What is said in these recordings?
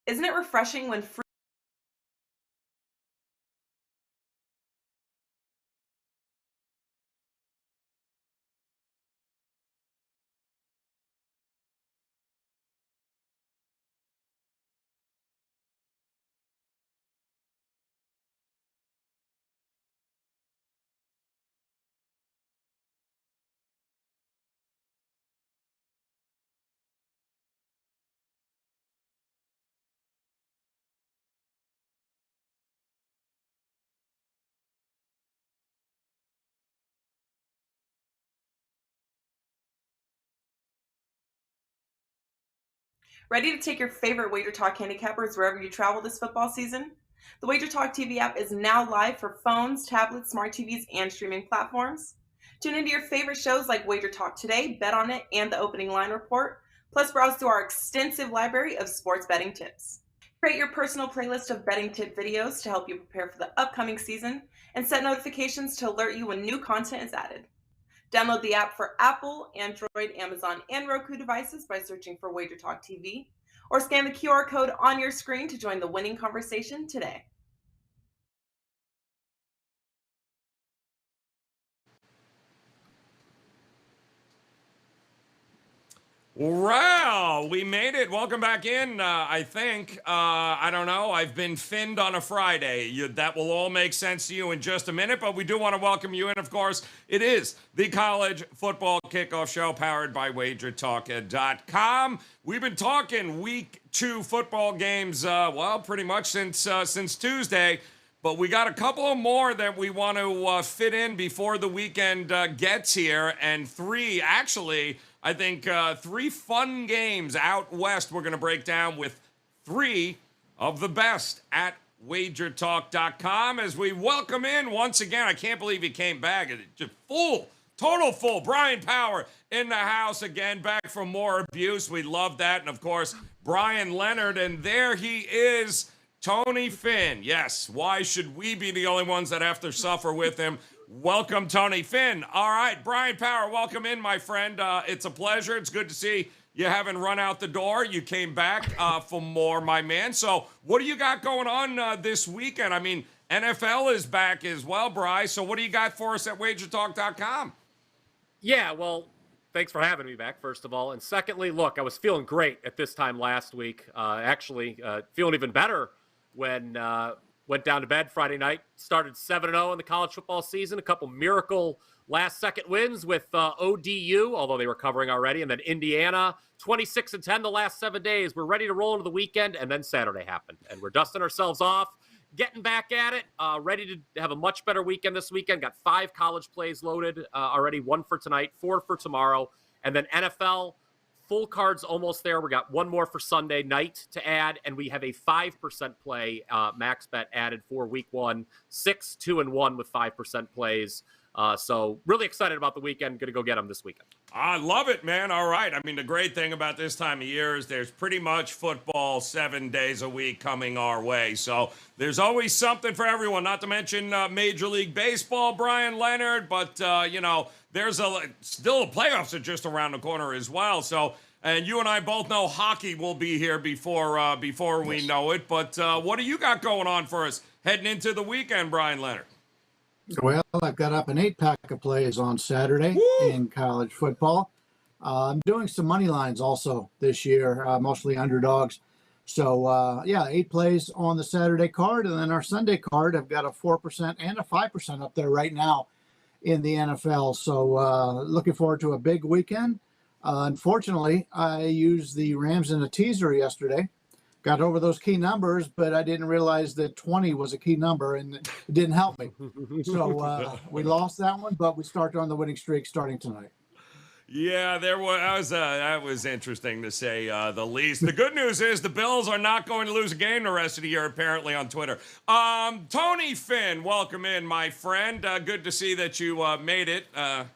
Isn't it refreshing when ready to take your favorite WagerTalk handicappers wherever you travel this football season? The WagerTalk TV app is now live for phones, tablets, smart TVs, and streaming platforms. Tune into your favorite shows like WagerTalk Today, Bet on It, and the Opening Line Report, plus browse through our extensive library of sports betting tips. Create your personal playlist of betting tip videos to help you prepare for the upcoming season, and set notifications to alert you when new content is added. Download the app for Apple, Android, Amazon, and Roku devices by searching for WagerTalk TV, or scan the QR code on your screen to join the winning conversation today. Well, we made it. Welcome back in, I think. I don't know. I've been finned on a Friday. That will all make sense to you in just a minute, but we do want to welcome you in, of course. It is the College Football Kickoff Show powered by WagerTalk.com. We've been talking week 2 football games, pretty much since Tuesday. But we got a couple of more that we want to fit in before the weekend gets here. And 3, actually, I think 3 fun games out west we're going to break down with 3 of the best at WagerTalk.com as we welcome in once again. I can't believe he came back. Just total full. Bryan Power in the house again, back from more abuse. We love that. And, of course, Bryan Leonard. And there he is, Tony Finn. Yes, why should we be the only ones that have to suffer with him? Welcome, Tony Finn. All right, Bryan Power, welcome in, my friend. It's a pleasure. It's good to see you haven't run out the door. You came back for more, my man. So what do you got going on this weekend? I mean, NFL is back as well, Bry. So what do you got for us at WagerTalk.com? Yeah, well, thanks for having me back, first of all. And secondly, look, I was feeling great at this time last week. Feeling even better when went down to bed Friday night, started 7-0 in the college football season, a couple miracle last-second wins with ODU, although they were covering already, and then Indiana, 26-10 the last 7 days. We're ready to roll into the weekend, and then Saturday happened. And we're dusting ourselves off, getting back at it, ready to have a much better weekend this weekend. Got 5 college plays loaded already, 1 for tonight, 4 for tomorrow, and then NFL. Full card's almost there. We got 1 more for Sunday night to add, and we have a 5% play max bet added for week 1. 6, 2, and 1 with 5% plays. So really excited about the weekend. Going to go get them this weekend. I love it, man. All right. I mean, the great thing about this time of year is there's pretty much football 7 days a week coming our way. So there's always something for everyone, not to mention Major League Baseball, Bryan Leonard. But, there's still the playoffs are just around the corner as well. So, and you and I both know hockey will be here before we know it. But what do you got going on for us heading into the weekend, Bryan Leonard? Well, I've got up an 8-pack of plays on Saturday in college football. I'm doing some money lines also this year, mostly underdogs. So, 8 plays on the Saturday card. And then our Sunday card, I've got a 4% and a 5% up there right now in the NFL. So looking forward to a big weekend. Unfortunately, I used the Rams in a teaser yesterday. Got over those key numbers, but I didn't realize that 20 was a key number, and it didn't help me. So we lost that one, but we start on the winning streak starting tonight. Yeah, that was interesting to say the least. The good news is the Bills are not going to lose a game the rest of the year, apparently, on Twitter. Tony Finn, welcome in, my friend. Good to see that you made it. It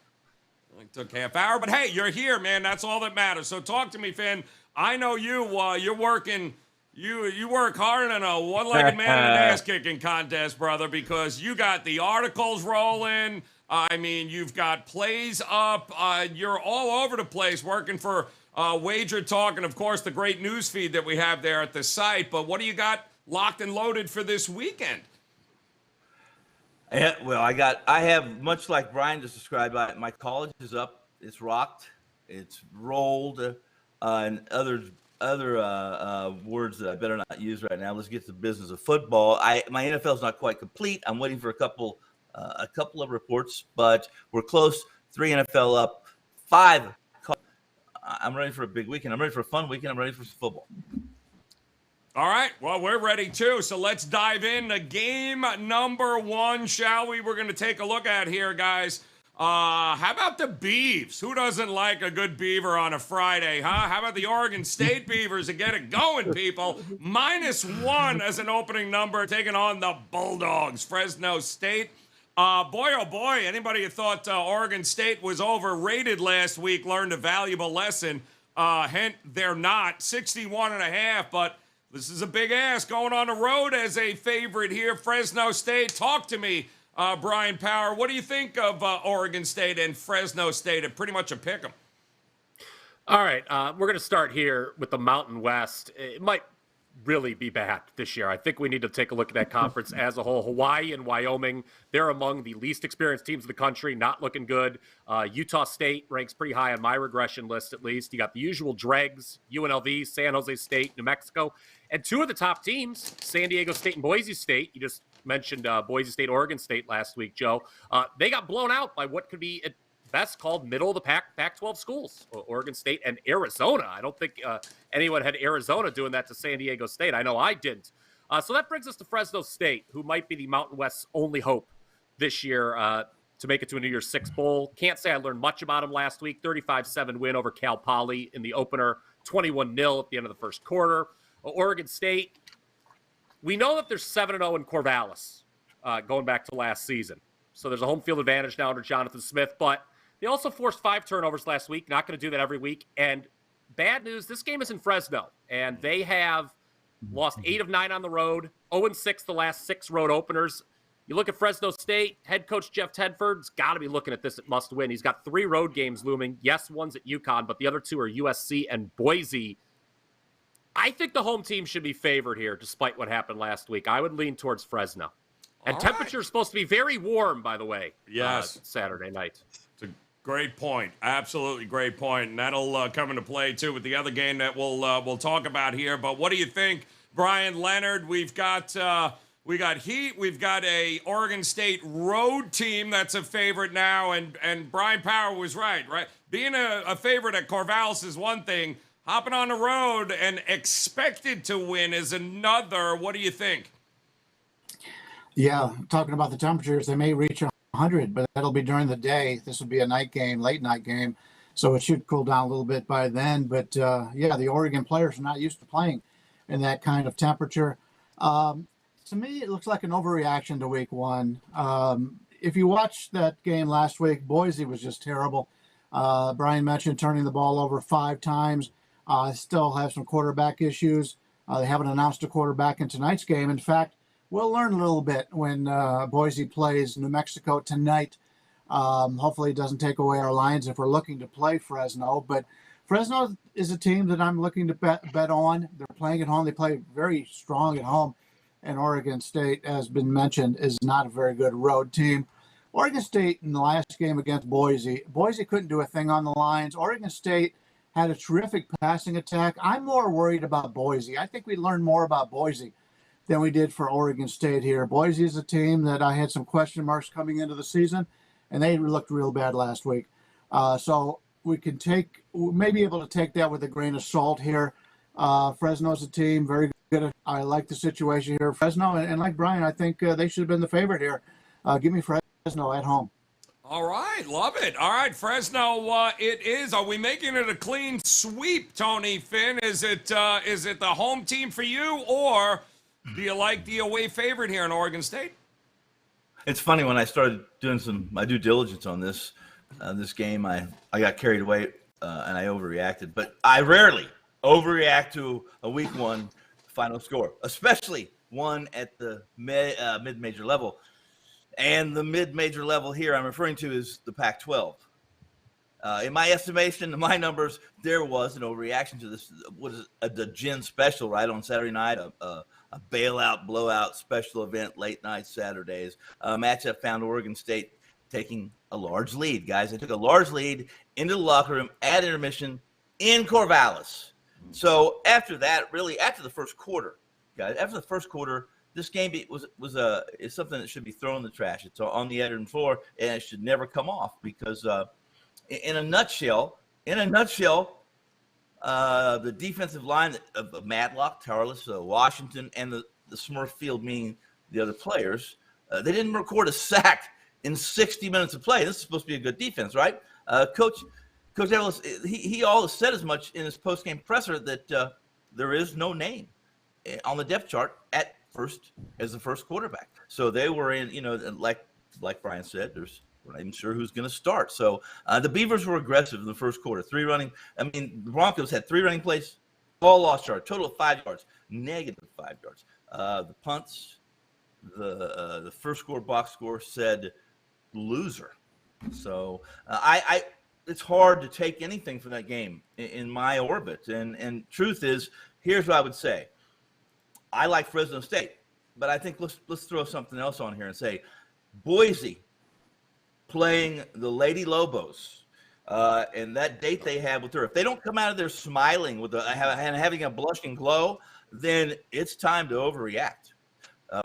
took half hour, but hey, you're here, man. That's all that matters. So talk to me, Finn. I know you're working. You work harder than a one-legged man in an ass-kicking contest, brother, because you got the articles rolling. I mean, you've got plays up. You're all over the place working for WagerTalk and, of course, the great news feed that we have there at the site. But what do you got locked and loaded for this weekend? Yeah, well, I have, much like Brian just described, my college is up. It's rocked. It's rolled, and other words that I better not use right now. Let's get to the business of football. My NFL is not quite complete. I'm waiting for a couple of reports, but we're close. 3 NFL up, 5. I'm ready for a big weekend. I'm ready for a fun weekend. I'm ready for some football. All right. Well, we're ready too. So let's dive in to game number 1, shall we? We're going to take a look at here, guys. How about the Beavs? Who doesn't like a good Beaver on a Friday, huh? How about the Oregon State Beavers to get it going, people? -1 as an opening number, taking on the Bulldogs, Fresno State. Boy, oh boy, anybody who thought Oregon State was overrated last week learned a valuable lesson. Hint, they're not. 61.5, but this is a big ask going on the road as a favorite here. Fresno State, talk to me, Bryan Power. What do you think of Oregon State and Fresno State? It's pretty much a pick 'em. All right, we're going to start here with the Mountain West. It might really be bad this year. I think we need to take a look at that conference as a whole. Hawaii and Wyoming, they're among the least experienced teams in the country, not looking good. Utah State ranks pretty high on my regression list, at least. You got the usual dregs, UNLV, San Jose State, New Mexico, and 2 of the top teams, San Diego State and Boise State. You just mentioned Boise State, Oregon State last week, Joe. They got blown out by what could be at best called middle of the pack Pac-12 schools, Oregon State and Arizona. I don't think anyone had Arizona doing that to San Diego State. I know I didn't. So that brings us to Fresno State, who might be the Mountain West's only hope this year to make it to a New Year's Six Bowl. Can't say I learned much about them last week. 35-7 win over Cal Poly in the opener, 21-0 at the end of the first quarter. Oregon State, we know that they're 7-0 in Corvallis going back to last season. So there's a home field advantage now under Jonathan Smith, but they also forced 5 turnovers last week. Not going to do that every week. And bad news, this game is in Fresno, and they have lost 8 of 9 on the road, 0-6 the last 6 road openers. You look at Fresno State, head coach Jeff Tedford's got to be looking at this at must win. He's got 3 road games looming. Yes, one's at UConn, but the other 2 are USC and Boise. I think the home team should be favored here, despite what happened last week. I would lean towards Fresno. And temperature is supposed to be very warm, by the way. Yes. Saturday night. Great point. Absolutely great point. And that'll come into play, too, with the other game that we'll talk about here. But what do you think, Bryan Leonard? We've got Heat. We've got a Oregon State road team that's a favorite now. And Bryan Power was right? Being a favorite at Corvallis is one thing. Hopping on the road and expected to win is another. What do you think? Yeah, talking about the temperatures, they may reach 100, but that'll be during the day. This will be a night game, late night game, so it should cool down a little bit by then. But yeah, the Oregon players are not used to playing in that kind of temperature. To me, it looks like an overreaction to week 1. If you watched that game last week, Boise was just terrible. Brian mentioned turning the ball over 5 times. Still have some quarterback issues. They haven't announced a quarterback in tonight's game. In fact, we'll learn a little bit when Boise plays New Mexico tonight. Hopefully it doesn't take away our lines if we're looking to play Fresno. But Fresno is a team that I'm looking to bet on. They're playing at home. They play very strong at home. And Oregon State, as been mentioned, is not a very good road team. Oregon State in the last game against Boise couldn't do a thing on the lines. Oregon State had a terrific passing attack. I'm more worried about Boise. I think we learned more about Boise than we did for Oregon State here. Boise is a team that I had some question marks coming into the season, and they looked real bad last week. So we may be able to take that with a grain of salt here. Fresno's a team very good. I like the situation here. Fresno, and like Brian, I think they should have been the favorite here. Give me Fresno at home. All right, love it. All right, Fresno, it is. Are we making it a clean sweep, Tony Finn? Is it the home team for you, or do you like the away favorite here in Oregon State? It's funny, when I started doing my due diligence on this game, I got carried away and I overreacted. But I rarely overreact to a week 1 final score, especially one at the mid-major level. And the mid-major level here I'm referring to is the Pac-12. In my estimation, in my numbers, there was an overreaction to this. What is the gin special, right, on Saturday night, a bailout, blowout special event, late night Saturdays. Matchup found Oregon State taking a large lead, guys. They took a large lead into the locker room at intermission in Corvallis. So after that, really after the first quarter, guys, this game is something that should be thrown in the trash. It's on the editing floor, and it should never come off because in a nutshell, the defensive line of Matlock, Tarlis, Washington, and the Smurf field, meaning the other players, they didn't record a sack in 60 minutes of play. This is supposed to be a good defense, right? Coach Ellis, he always said as much in his post-game presser that there is no name on the depth chart at first as the first quarterback. So they were in, like Brian said, we're not even sure who's going to start. So the Beavers were aggressive in the first quarter. The Broncos had 3 running plays, all lost yards, total of 5 yards, negative 5 yards. The punts, the first score box score said loser. So it's hard to take anything from that game in my orbit. And truth is, here's what I would say. I like Fresno State, but I think let's throw something else on here and say Boise playing the Lady Lobos, and that date they have with her. If they don't come out of there smiling with and having a blushing glow, then it's time to overreact.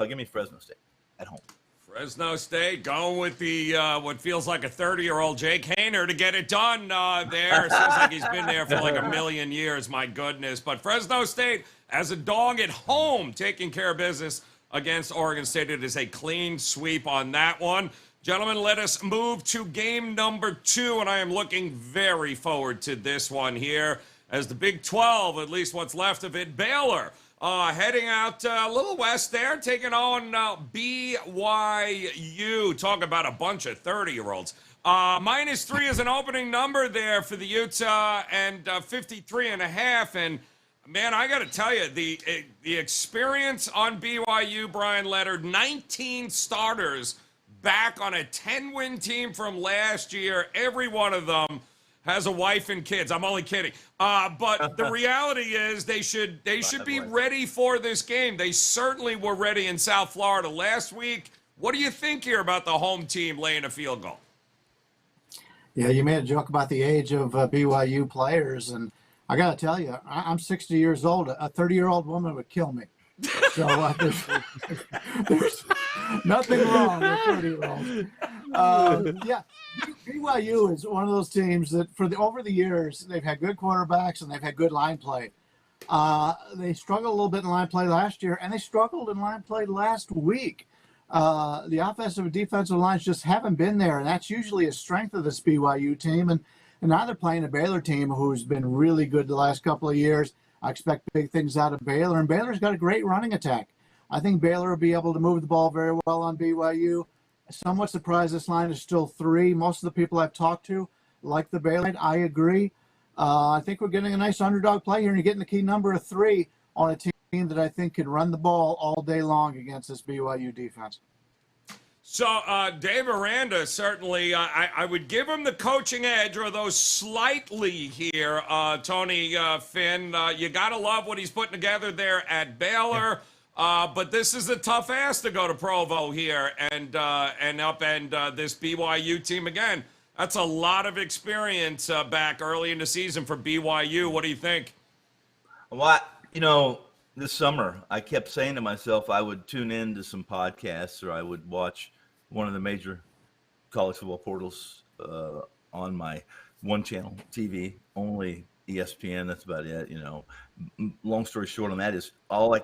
Give me Fresno State at home. Fresno State going with the what feels like a 30-year-old Jake Hayner to get it done there. Seems like he's been there for like a million years, my goodness. But Fresno State as a dog at home taking care of business against Oregon State. It is a clean sweep on that one. Gentlemen, let us move to game number 2, and I am looking very forward to this one here as the Big 12, at least what's left of it, Baylor, heading out a little west there, taking on BYU. Talk about a bunch of 30-year-olds. -3 is an opening number there for the Utah, and 53.5. And, man, I got to tell you, the experience on BYU, Bryan Leonard, 19 starters back on a 10-win team from last year. Every one of them has a wife and kids. I'm only kidding. But the reality is they should be ready for this game. They certainly were ready in South Florida last week. What do you think here about the home team laying a field goal? Yeah, you made a joke about the age of BYU players, and I got to tell you, I'm 60 years old. A 30-year-old woman would kill me. So there's nothing wrong with 30-year-olds. Yeah, BYU is one of those teams that over the years, they've had good quarterbacks and they've had good line play. They struggled a little bit in line play last year, and they struggled in line play last week. The offensive and defensive lines just haven't been there, and that's usually a strength of this BYU team. And now they're playing a Baylor team who's been really good the last couple of years. I expect big things out of Baylor, and Baylor's got a great running attack. I think Baylor will be able to move the ball very well on BYU. Somewhat surprised this line is still 3. Most of the people I've talked to like the Baylor. I agree. I think we're getting a nice underdog play here, and you're getting the key number of 3 on a team that I think can run the ball all day long against this BYU defense. So, Dave Aranda, certainly, I would give him the coaching edge, although slightly here, Tony, Finn. You got to love what he's putting together there at Baylor. But this is a tough ass to go to Provo here and upend this BYU team again. That's a lot of experience back early in the season for BYU. What do you think? Well, this summer, I kept saying to myself I would tune in to some podcasts or I would watch one of the major college football portals on my one channel TV, only ESPN. That's about it. Long story short on that is all I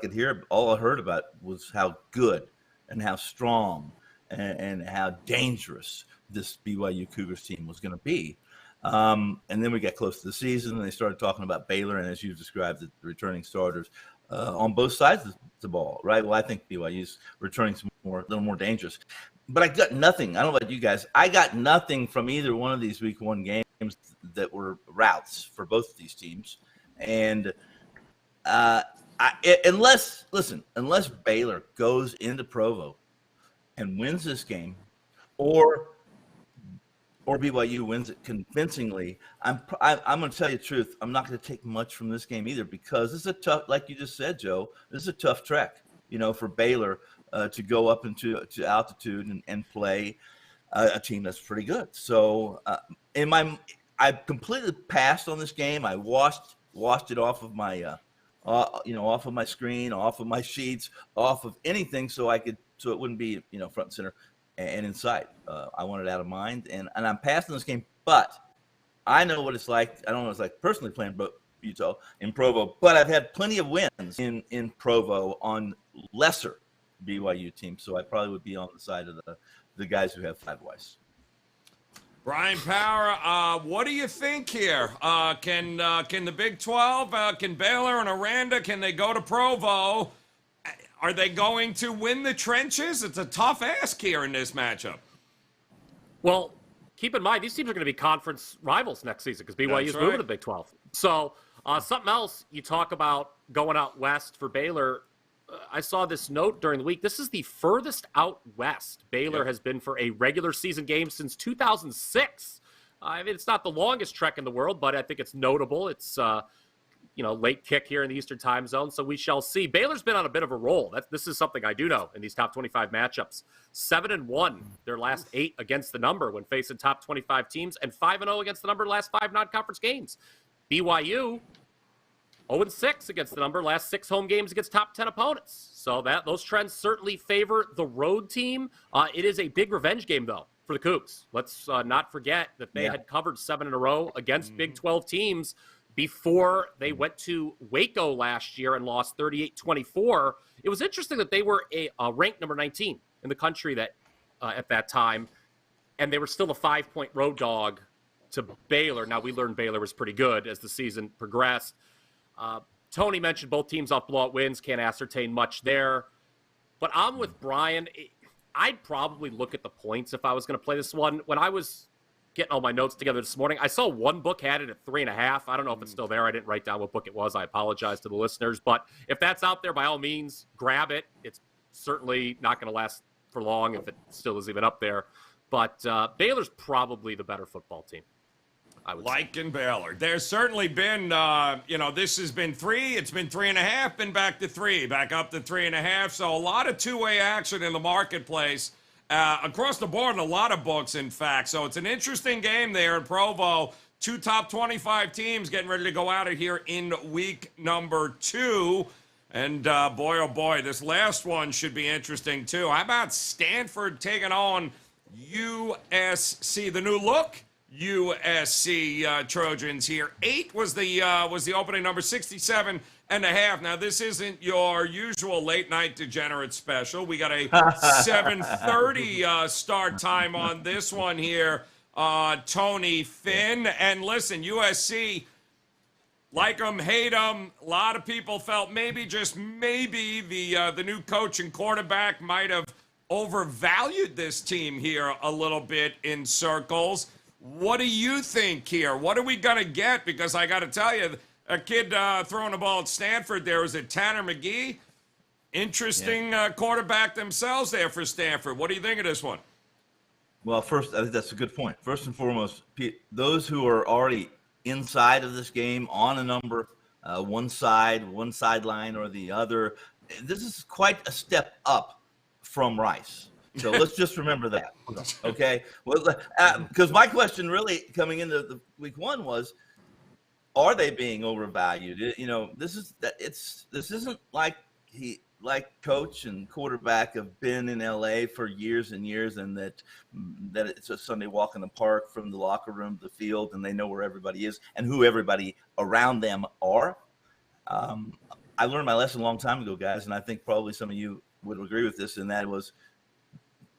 heard about was how good and how strong and how dangerous this BYU Cougars team was going to be. And then we got close to the season and they started talking about Baylor. And as you described, the returning starters on both sides of the ball, right? Well, I think BYU's returning a little more dangerous. But I got nothing. I don't know about you guys. I got nothing from either one of these week 1 games that were routes for both of these teams. And unless Baylor goes into Provo and wins this game, or BYU wins it convincingly, I'm going to tell you the truth. I'm not going to take much from this game either, because this is a tough, like you just said, Joe, this is a tough trek, for Baylor to go up into altitude and play a team that's pretty good. So I completely passed on this game. I washed it off of my, off of my screen, off of my sheets, off of anything, so it wouldn't be, front and center and inside. I want it out of mind, and I'm passing this game, but I know what it's like. I don't know what it's like personally playing Utah in Provo, but I've had plenty of wins in Provo on lesser BYU teams, so I probably would be on the side of the guys who have 5 Ys. Bryan Power, what do you think here? Can the Big 12, can Baylor and Aranda, can they go to Provo? Are they going to win the trenches? It's a tough ask here in this matchup. Well, keep in mind, these teams are going to be conference rivals next season because BYU is moving to the Big 12. So something else, you talk about going out west for Baylor. I saw this note during the week. This is the furthest out west Baylor has been for a regular season game since 2006. I mean, it's not the longest trek in the world, but I think it's notable. It's late kick here in the Eastern time zone, so we shall see. Baylor's been on a bit of a roll. This is something I do know in these top 25 matchups. 7-1 their last 8 against the number when facing top 25 teams, and 5-0 against the number last 5 non-conference games. BYU 0-6 against the number last 6 home games against top 10 opponents. So those trends certainly favor the road team. It is a big revenge game, though, for the Cougs. Let's not forget that they had covered 7 in a row against Big 12 teams before they went to Waco last year and lost 38-24. It was interesting that they were ranked number 19 in the country at that time, and they were still a 5-point road dog to Baylor. Now, we learned Baylor was pretty good as the season progressed. Tony mentioned both teams off blowout wins, can't ascertain much there. But I'm with Bryan. I'd probably look at the points if I was going to play this one. When I was getting all my notes together this morning, I saw one book had it at 3.5. I don't know if it's still there. I didn't write down what book it was. I apologize to the listeners. But if that's out there, by all means, grab it. It's certainly not going to last for long if it still is even up there. But Baylor's probably the better football team, I would say. In Baylor. There's certainly been, this has been 3. It's been 3.5, been back to 3, back up to 3.5. So a lot of two-way action in the marketplace. Across the board in a lot of books, in fact. So it's an interesting game there in Provo. 2 top 25 teams getting ready to go out of here in week number 2. And boy, oh boy, this last one should be interesting too. How about Stanford taking on USC? The new look USC Trojans here. 8 was the opening number, 67.5. Now, this isn't your usual late night degenerate special. We got a 7:30 start time on this one here, Tony, Finn. And listen, USC, like them, hate them. A lot of people felt maybe, just maybe, the new coach and quarterback might have overvalued this team here a little bit in circles. What do you think here? What are we going to get? Because I got to tell you, a kid throwing the ball at Stanford there, was it Tanner McGee? Interesting quarterback themselves there for Stanford. What do you think of this one? Well, first, I think that's a good point. First and foremost, those who are already inside of this game on a number, one sideline or the other, this is quite a step up from Rice. So let's just remember that, okay? Well, because my question really coming into the week 1 was, are they being overvalued? This isn't like coach and quarterback have been in LA for years and years, and that it's a Sunday walk in the park from the locker room to the field, and they know where everybody is and who everybody around them are. I learned my lesson a long time ago, guys, and I think probably some of you would agree with this, and that was,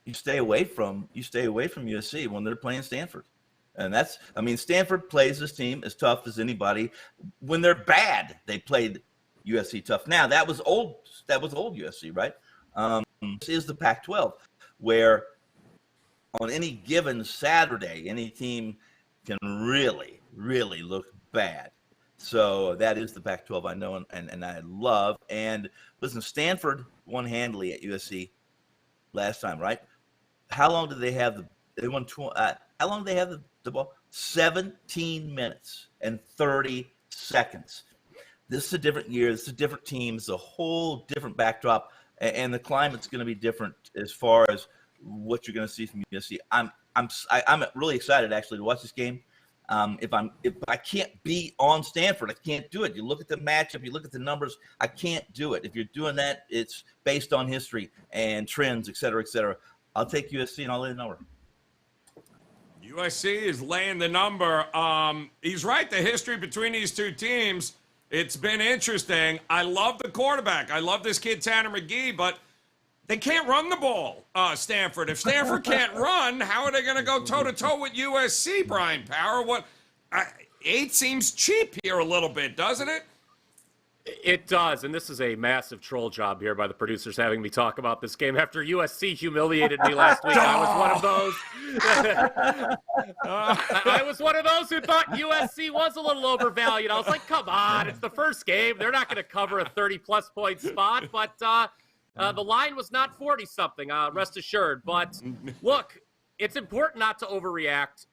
you stay away from USC when they're playing Stanford. And Stanford plays this team as tough as anybody. When they're bad, they played USC tough. Now, that was old USC, right? This is the Pac-12, where on any given Saturday, any team can really, really look bad. So that is the Pac-12 I know and I love. And listen, Stanford won handily at USC last time, right? How long did they have they won how long did they have the ball? 17 minutes and 30 seconds. This is a different year. This is a different team. It's a whole different backdrop, and the climate's going to be different as far as what you're going to see from USC. I'm really excited actually to watch this game. If I can't be on Stanford, I can't do it. You look at the matchup, you look at the numbers, I can't do it. If you're doing that, it's based on history and trends, et cetera, et cetera. I'll take USC and I'll lay the number. USC is laying the number. He's right. The history between these two teams, it's been interesting. I love the quarterback. I love this kid, Tanner McGee, but they can't run the ball, Stanford. If Stanford can't run, how are they going to go toe-to-toe with USC, Bryan Power? 8 seems cheap here a little bit, doesn't it? It does, and this is a massive troll job here by the producers having me talk about this game after USC humiliated me last week. I was one of those. I was one of those who thought USC was a little overvalued. I was like, come on, it's the first game. They're not going to cover a 30-plus point spot, but the line was not 40-something, rest assured. But look, it's important not to overreact,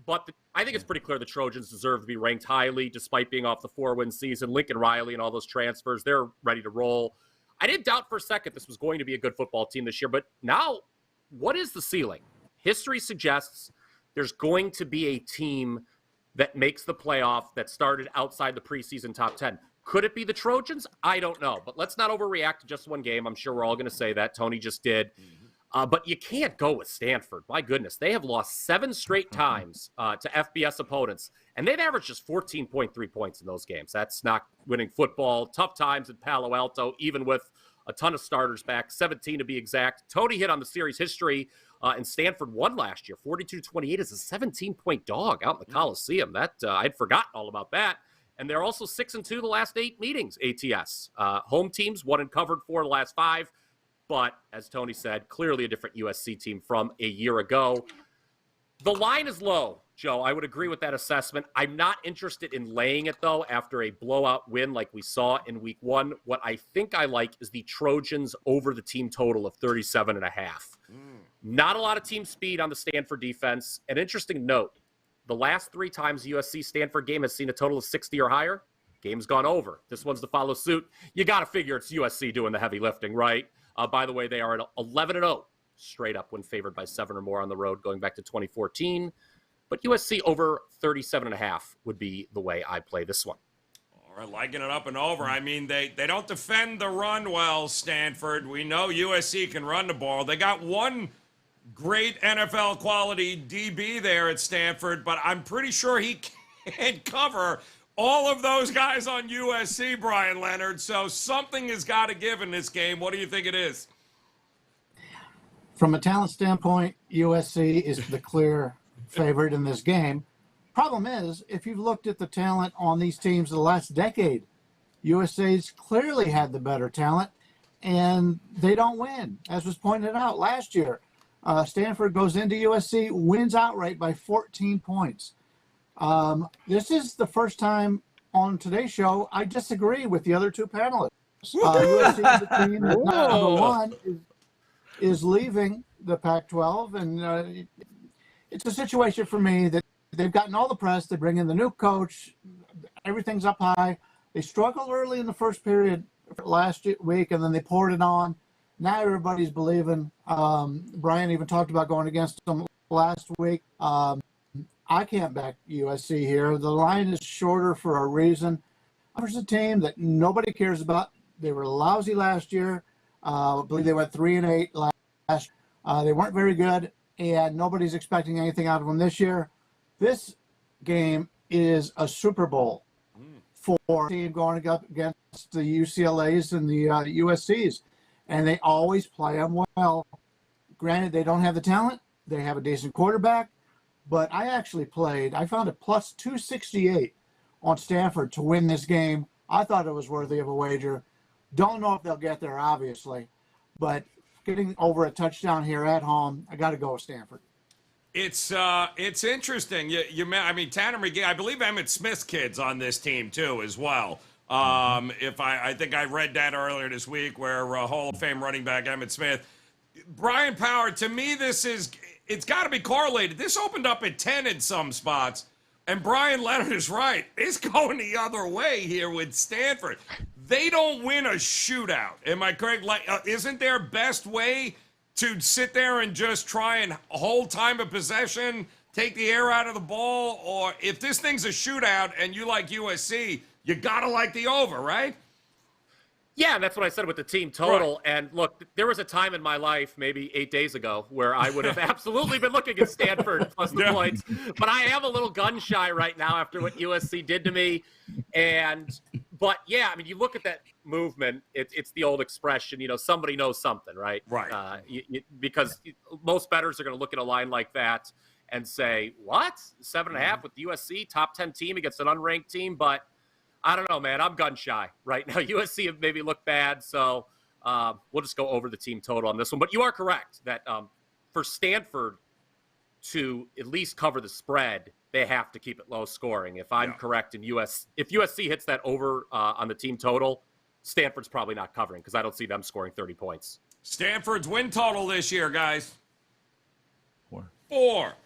but I think it's pretty clear the Trojans deserve to be ranked highly despite being off the 4-win season. Lincoln Riley and all those transfers, they're ready to roll. I didn't doubt for a second this was going to be a good football team this year, but now what is the ceiling? History suggests there's going to be a team that makes the playoff that started outside the preseason top 10. Could it be the Trojans? I don't know, but let's not overreact to just one game. I'm sure we're all going to say that. Tony just did. But you can't go with Stanford. My goodness. They have lost 7 straight times to FBS opponents, and they've averaged just 14.3 points in those games. That's not winning football. Tough times in Palo Alto, even with a ton of starters back, 17 to be exact. Tony hit on the series history, and Stanford won last year. 42-28 is a 17-point dog out in the Coliseum. That I'd forgotten all about that. And they're also 6-2 the last 8 meetings, ATS. Home teams, won and covered 4 the last 5. But, as Tony said, clearly a different USC team from a year ago. The line is low, Joe. I would agree with that assessment. I'm not interested in laying it, though, after a blowout win like we saw in week 1. What I think I like is the Trojans over the team total of 37.5. Not a lot of team speed on the Stanford defense. An interesting note, the last 3 times USC-Stanford game has seen a total of 60 or higher. Game's gone over. This one's to follow suit. You got to figure it's USC doing the heavy lifting, right? By the way, they are at 11-0 straight up when favored by 7 or more on the road going back to 2014. But USC over 37.5 would be the way I play this one. All right, liking it up and over. I mean, they don't defend the run well, Stanford. We know USC can run the ball. They got one great NFL quality DB there at Stanford, but I'm pretty sure he can't cover all of those guys on USC, Bryan Leonard. So something has got to give in this game. What do you think it is? From a talent standpoint, USC is the clear favorite in this game. Problem is, if you've looked at the talent on these teams the last decade, USC's clearly had the better talent, and they don't win. As was pointed out last year, Stanford goes into USC, wins outright by 14 points. This is the first time on today's show I disagree with the other 2 panelists. USC is the team that number 1 is leaving the Pac-12, and it's a situation for me that they've gotten all the press. They bring in the new coach. Everything's up high. They struggled early in the first period last week, and then they poured it on. Now everybody's believing. Brian even talked about going against them last week. I can't back USC here. The line is shorter for a reason. There's a team that nobody cares about. They were lousy last year. I believe they went 3-8 last year. They weren't very good, and nobody's expecting anything out of them this year. This game is a Super Bowl for a team going up against the UCLAs and the USCs, and they always play them well. Granted, they don't have the talent. They have a decent quarterback. But I found a plus 268 on Stanford to win this game. I thought it was worthy of a wager. Don't know if they'll get there, obviously. But getting over a touchdown here at home, I got to go with Stanford. It's interesting. I mean, Tanner McGee, I believe Emmitt Smith's kid's on this team, too, as well. I think I read that earlier this week where Hall of Fame running back Emmitt Smith. Bryan Power, to me, it's got to be correlated. This opened up at 10 in some spots, and Bryan Leonard is right. It's going the other way here with Stanford. They don't win a shootout. Am I correct? Like, isn't their best way to sit there and just try and hold time of possession, take the air out of the ball? Or if this thing's a shootout and you like USC, you got to like the over, right? Yeah, and that's what I said with the team total. Right. And look, there was a time in my life, maybe 8 days ago, where I would have absolutely been looking at Stanford plus the points. But I am a little gun shy right now after what USC did to me. But yeah, I mean, you look at that movement. It's the old expression, somebody knows something, right? Right. Because most bettors are going to look at a line like that and say, "What? 7.5 with USC, top 10 team against an unranked team?" But I don't know, man. I'm gun shy right now. USC have maybe looked bad, so we'll just go over the team total on this one. But you are correct that for Stanford to at least cover the spread, they have to keep it low scoring. If I'm correct, if USC hits that over on the team total, Stanford's probably not covering because I don't see them scoring 30 points. Stanford's win total this year, guys. 4.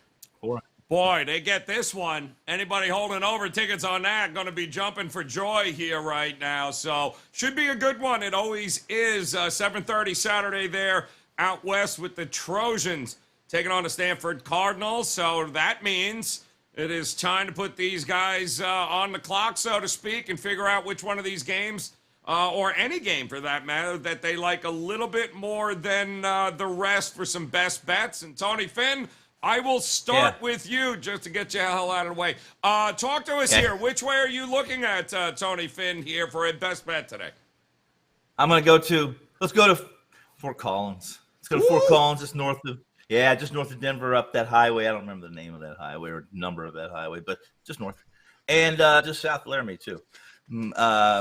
Boy, they get this one. Anybody holding over tickets on that going to be jumping for joy here right now. So should be a good one. It always is. 7:30 Saturday there out west with the Trojans taking on the Stanford Cardinals. So that means it is time to put these guys on the clock, so to speak, and figure out which one of these games, or any game for that matter, that they like a little bit more than the rest for some best bets. And Tony Finn, I will start with you just to get you the hell out of the way. Talk to us here. Which way are you looking at, Tony Finn, here for a best bet today? I'm going to let's go to Fort Collins. Let's go to Fort Collins, just north of Denver, up that highway. I don't remember the name of that highway or number of that highway, but just north. And just south of Laramie, too. We're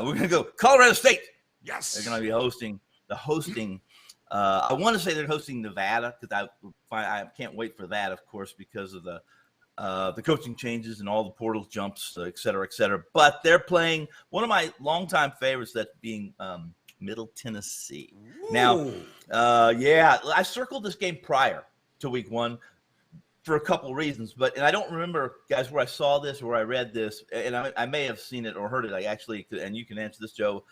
going to go Colorado State. Yes. They're going to be hosting I want to say they're hosting Nevada because I can't wait for that, of course, because of the coaching changes and all the portal jumps, et cetera, et cetera. But they're playing one of my longtime favorites, that being Middle Tennessee. Ooh. Now, I circled this game prior to week 1 for a couple reasons, and I don't remember, guys, where I saw this or where I read this, and I may have seen it or heard it. And you can answer this, Joe.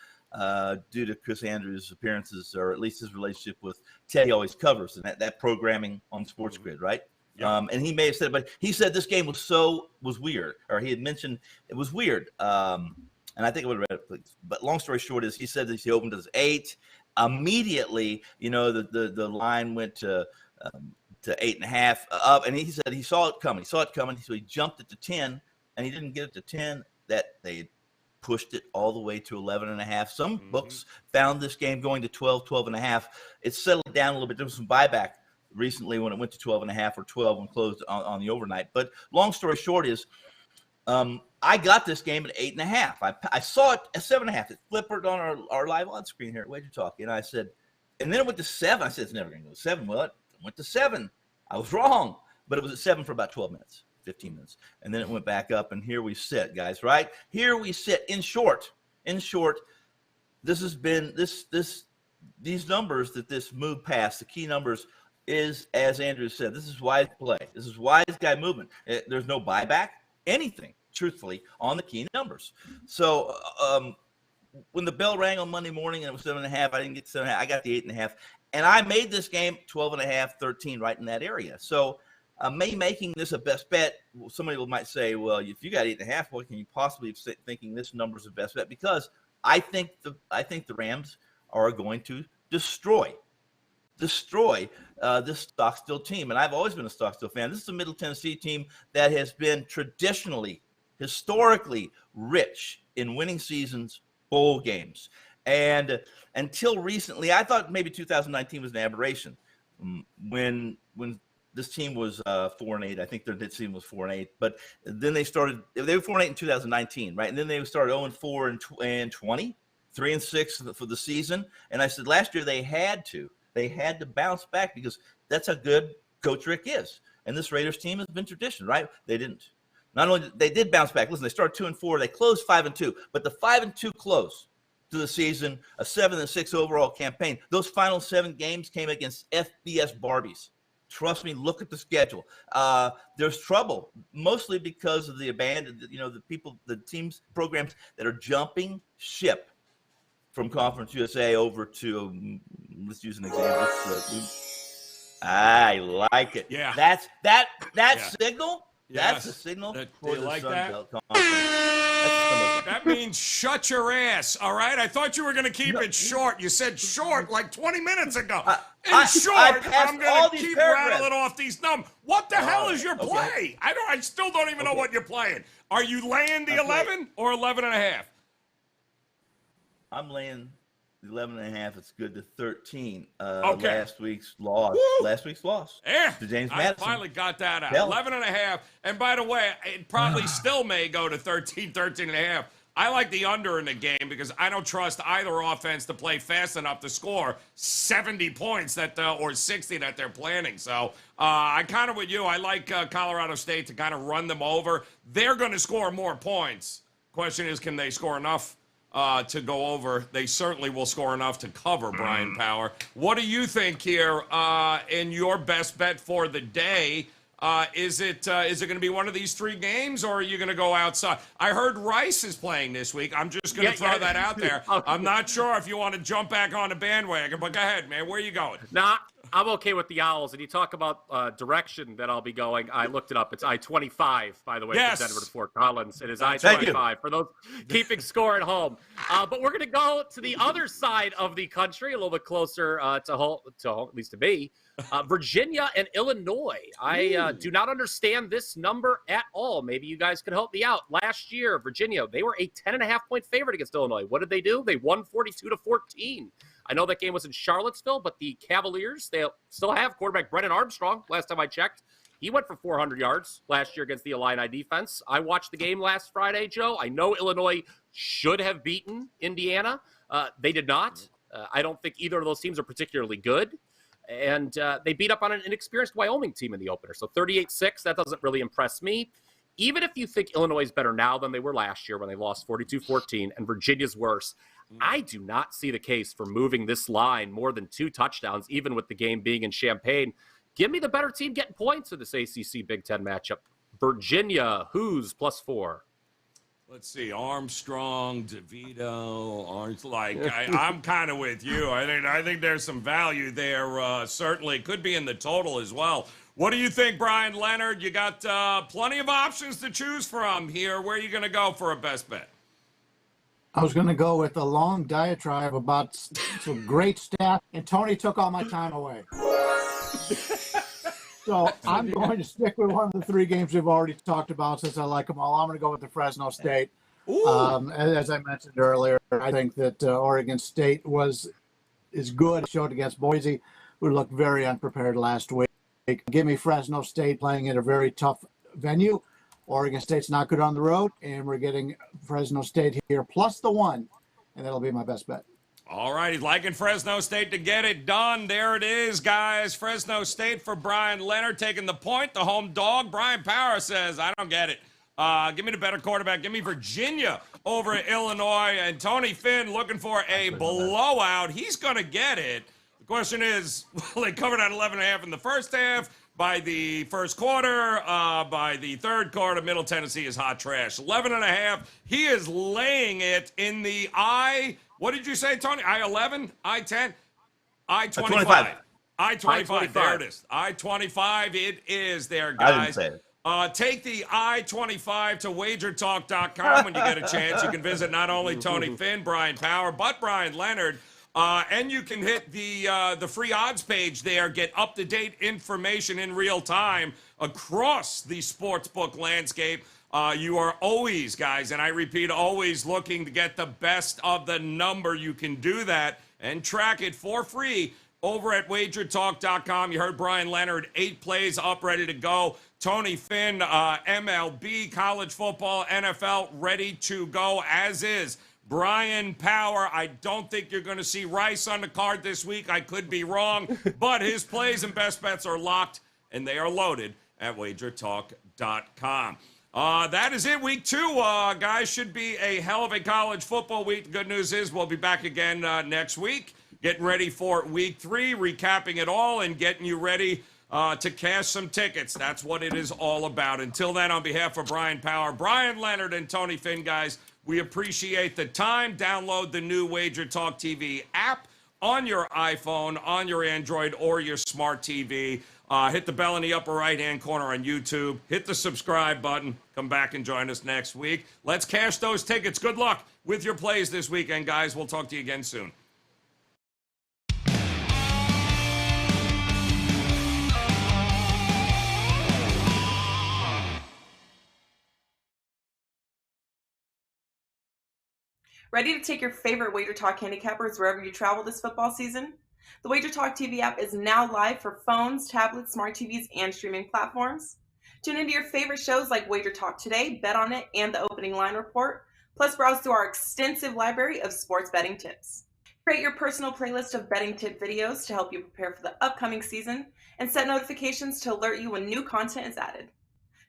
Due to Chris Andrews' appearances, or at least his relationship with Teddy always covers, and that programming on Sports Grid, right? Yeah. And he may have said, but he said this game was weird, or he had mentioned it was weird. And I think I would have read it, please. But long story short is he said that he opened as 8. Immediately, the line went to 8.5 up, and he said he saw it coming. So he jumped it to 10, and he didn't get it to 10. That they pushed it all the way to 11.5. Some books found this game going to 12.5. It settled down a little bit. There was some buyback recently when it went to 12.5 or 12 and closed on the overnight. But long story short is I got this game at 8.5. I saw it at 7.5. It flipped on our live on screen here at WagerTalk. And I said, and then it went to 7. I said, it's never going to go to 7. Well, it went to 7. I was wrong, but it was at 7 for about 12 minutes. 15 minutes. And then it went back up, and here we sit, guys, right? Here we sit. In short, this has been these numbers that this move past, the key numbers, is, as Andrew said, this is wise play. This is wise guy movement. There's no buyback, anything, truthfully, on the key numbers. So when the bell rang on Monday morning and it was 7.5, I didn't get 7.5. I got the 8.5. And I made this game 12.5, 13, right in that area. So me making this a best bet, somebody might say, well, if you got 8.5, what can you possibly be thinking this number is a best bet? Because I think the Rams are going to destroy this Stockstill team. And I've always been a Stockstill fan. This is a Middle Tennessee team that has been historically rich in winning seasons, bowl games. And until recently, I thought maybe 2019 was an aberration when this team was 4-8. I think their team was 4-8, but then they were 4-8 in 2019, right? And then they started 0-4 and 20, 3-6 for the season. And I said last year they had to bounce back because that's how good Coach Rick is. And this Raiders team has been tradition, right? They didn't. Not only they did bounce back. Listen, they started 2-4, they closed 5-2, but the 5-2 close to the season, a 7-6 overall campaign. Those final 7 games came against FBS Barbies. Trust me, look at the schedule. There's trouble, mostly because of the abandoned, the teams, programs that are jumping ship from Conference USA over to, let's use an example. I like it. Yeah. That signal, Yes. that's a signal Do you for the like Sun that? Belt Conference. That means shut your ass, all right? I thought you were going to keep it short. You said short like 20 minutes ago. In short, I'm going to keep rattling off these numbers. What the hell is your play? I still don't even know what you're playing. Are you laying the 11 or 11.5? I'm laying 11.5. It's good to 13. Okay. Last week's loss. Yeah, To James I Madison. finally got that out. Hell. 11.5. And by the way, it probably still may go to 13.5. I like the under in the game because I don't trust either offense to play fast enough to score 70 points or 60 that they're planning. So I kind of with you. I like Colorado State to kind of run them over. They're going to score more points. Question is, can they score enough to go over? They certainly will score enough to cover, Bryan Power. What do you think here in your best bet for the day? Is it going to be one of these 3 games, or are you going to go outside? I heard Rice is playing this week. I'm just going to throw that out there. I'm not sure if you want to jump back on the bandwagon, but go ahead, man. Where are you going? Nah, I'm okay with the Owls. And you talk about direction that I'll be going. I looked it up. It's I-25, by the way, Yes. from Denver to Fort Collins. It is Thank you. I-25 for those keeping score at home. But we're going to go to the other side of the country, a little bit closer to home, at least to me. Virginia and Illinois. I do not understand this number at all. Maybe you guys can help me out. Last year, Virginia, they were a 10.5-point favorite against Illinois. What did they do? They won 42-14. I know that game was in Charlottesville, but the Cavaliers, they still have quarterback Brennan Armstrong. Last time I checked, he went for 400 yards last year against the Illini defense. I watched the game last Friday, Joe. I know Illinois should have beaten Indiana. They did not. I don't think either of those teams are particularly good. And they beat up on an inexperienced Wyoming team in the opener. So 38-6, that doesn't really impress me. Even if you think Illinois is better now than they were last year when they lost 42-14 and Virginia's worse, I do not see the case for moving this line more than 2 touchdowns, even with the game being in Champaign. Give me the better team getting points in this ACC Big Ten matchup. Virginia, who's +4? Let's see, Armstrong, DeVito, I'm kind of with you. I think there's some value there. Certainly could be in the total as well. What do you think, Bryan Leonard? You got plenty of options to choose from here. Where are you going to go for a best bet? I was going to go with a long diatribe about some great stats, and Tony took all my time away. So I'm going to stick with one of the 3 games we've already talked about since I like them all. I'm going to go with the Fresno State. As I mentioned earlier, I think that Oregon State is good. It showed against Boise, who looked very unprepared last week. Give me Fresno State playing at a very tough venue. Oregon State's not good on the road, and we're getting Fresno State here plus the 1, and that'll be my best bet. All right, he's liking Fresno State to get it done. There it is, guys. Fresno State for Bryan Leonard taking the point, the home dog. Bryan Power says, I don't get it. Give me the better quarterback. Give me Virginia over Illinois. And Tony Finn looking for a blowout. He's going to get it. The question is, well, they covered at 11.5 in the first half. By the first quarter, by the third quarter, Middle Tennessee is hot trash. 11.5. He is laying it in the what did you say, Tony? I-11? I-10? I-25. I-25. There it is. I-25. It is there, guys. I didn't say it. Take the I-25 to WagerTalk.com when you get a chance. You can visit not only Tony Finn, Bryan Power, but Bryan Leonard. And you can hit the free odds page there, get up-to-date information in real time across the sportsbook landscape. You are always, guys, and I repeat, always looking to get the best of the number. You can do that and track it for free over at WagerTalk.com. You heard Bryan Leonard, 8 plays up, ready to go. Tony Finn, MLB, college football, NFL, ready to go, as is Bryan Power. I don't think you're going to see Rice on the card this week. I could be wrong, but his plays and best bets are locked, and they are loaded at WagerTalk.com. That is it. Week 2, guys, should be a hell of a college football week. The good news is we'll be back again next week, getting ready for week 3, recapping it all and getting you ready to cash some tickets. That's what it is all about. Until then, on behalf of Bryan Power, Bryan Leonard, and Tony Finn, guys, we appreciate the time. Download the new WagerTalk TV app on your iPhone, on your Android, or your smart TV. Hit the bell in the upper right-hand corner on YouTube. Hit the subscribe button. Come back and join us next week. Let's cash those tickets. Good luck with your plays this weekend, guys. We'll talk to you again soon. Ready to take your favorite WagerTalk handicappers wherever you travel this football season? The WagerTalk TV app is now live for phones, tablets, smart TVs, and streaming platforms. Tune into your favorite shows like WagerTalk Today, Bet on It, and the Opening Line Report, plus browse through our extensive library of sports betting tips. Create your personal playlist of betting tip videos to help you prepare for the upcoming season, and set notifications to alert you when new content is added.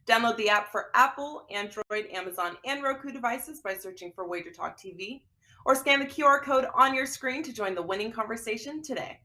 Download the app for Apple, Android, Amazon, and Roku devices by searching for WagerTalk TV, or scan the QR code on your screen to join the winning conversation today.